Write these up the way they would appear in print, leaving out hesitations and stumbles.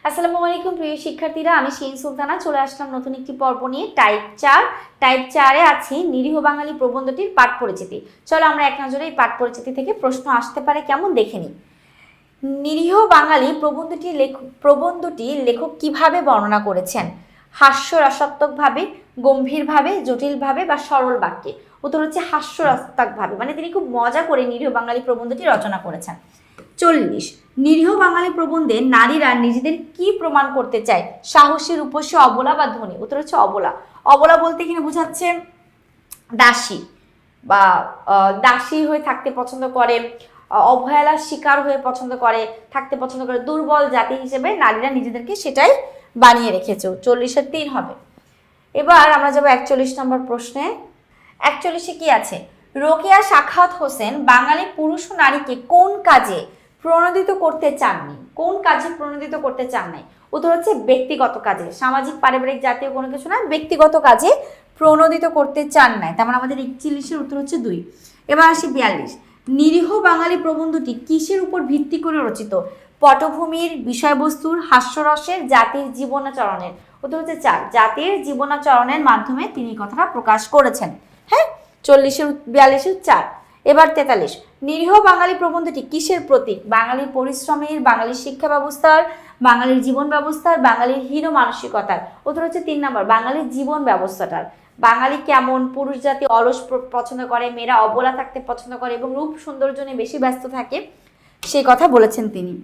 আসসালামু আলাইকুম প্রিয় শিক্ষার্থীরা, আমি শিন সুলতানা চলে আসলাম নতুন একটি পর্ব নিয়ে। টাইপ 4 আছে নিরীহ বাঙালি প্রবন্ধটির পাঠ পরিচিতি। চলো আমরা এক নজরে এই পাঠ পরিচিতি থেকে প্রশ্ন আসতে পারে কেমন দেখে নিই। নিরীহ বাঙালি প্রবন্ধটি লেখক কিভাবে বর্ণনা করেছেন? হাস্যরসাত্মকভাবে, গম্ভীরভাবে, জটিলভাবে বা সরল বাক্যে? উত্তর হচ্ছে হাস্যরসাত্মকভাবে, মানে তিনি খুব মজা করে নিরীহ বাঙালি প্রবন্ধটি রচনা করেছেন। 40 নিরীহ বাঙালি প্রবন্ধে নারীরা নিজেদের কি প্রমাণ করতে চায়? সাহসী, রূপসী, অবলা বা ধনী? উত্তর হচ্ছে অবলা। অবলা বলতে এখানে বোঝাচ্ছে দাসী বা দাসী হয়ে থাকতে পছন্দ করে, অবহেলার শিকার হয়ে পছন্দ করে, থাকতে পছন্দ করে, দুর্বল জাতি হিসেবে নারীরা নিজেদেরকে সেটাই বানিয়ে রেখেছে। 40-এর 3 হবে। এবার আমরা যাবো 41 নম্বর প্রশ্নে। 41-এ কি আছে? রোকেয়া সাখাওয়াত হোসেন বাঙালি পুরুষ ও নারীকে কোন কাজে প্রণোদিত করতে চাননি? কোন কাজে প্রণোদিত করতে চান নাই? উত্তর হচ্ছে ব্যক্তিগত কাজে। সামাজিক, পারিবারিক, জাতীয় কোনো কিছু না, ব্যক্তিগত কাজে প্রণোদিত করতে চান নাই। তার মানে আমাদের 41-এর উত্তর হচ্ছে 2। এবার আসি 42। নিরীহ বাঙালি প্রবন্ধটি কিসের উপর ভিত্তি করে রচিত? পটভূমির, বিষয়বস্তুর, হাস্যরসের, জাতির জীবনাচরণের? উত্তর হচ্ছে 4। জাতির জীবনাচরণের মাধ্যমে তিনি কথাটা প্রকাশ করেছেন। হ্যাঁ, 42-এর 4। এবার 43। নিরীহ বাঙালি প্রবন্ধটি কিসের প্রতীক? বাঙালির পরিশ্রমের, বাঙালির শিক্ষা ব্যবস্থার, বাঙালির জীবন ব্যবস্থার, বাঙালির হীন মানসিকতার? উত্তর হচ্ছে 3 নম্বর, বাঙালির জীবন ব্যবস্থাটার। বাঙালি কেমন? পুরুষ জাতি অলস পছন্দ করে, মেয়েরা অবলা থাকতে পছন্দ করে এবং রূপ সৌন্দর্য নিয়ে বেশি ব্যস্ত থাকে, সেই কথা বলেছেন তিনি।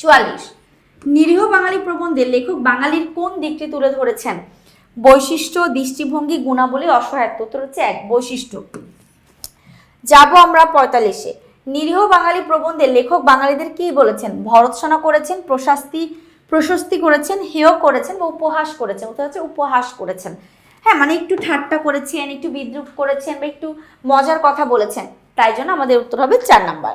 44। নিরীহ বাঙালি প্রবন্ধে লেখক বাঙালির কোন দিকটি তুলে ধরেছেন? বৈশিষ্ট্য, দৃষ্টিভঙ্গি, গুণাবলী, অসহায়ত্ব? উত্তর হচ্ছে 1, বৈশিষ্ট্য। যাব আমরা 45-এ। নিরীহ বাঙালি প্রবন্ধে লেখক বাঙালিদের কি বলেছেন? ভর্ৎসনা করেছেন, প্রশস্তি করেছেন, হেয় করেছেন বা উপহাস করেছেন? উত্তর হচ্ছে উপহাস করেছেন। হ্যাঁ, মানে একটু ঠাট্টা করেছেন, একটু বিদ্রুপ করেছেন বা একটু মজার কথা বলেছেন, তাই জন্য আমাদের উত্তর হবে 4 নাম্বার।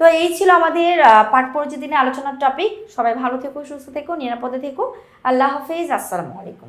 তো এই ছিল আমাদের পাঠ পরিচিতি নিয়ে আলোচনার টপিক। সবাই ভালো থেকো, সুস্থ থেকো, নিরাপদে থেকো। আল্লাহ হাফেজ, আসসালামু আলাইকুম।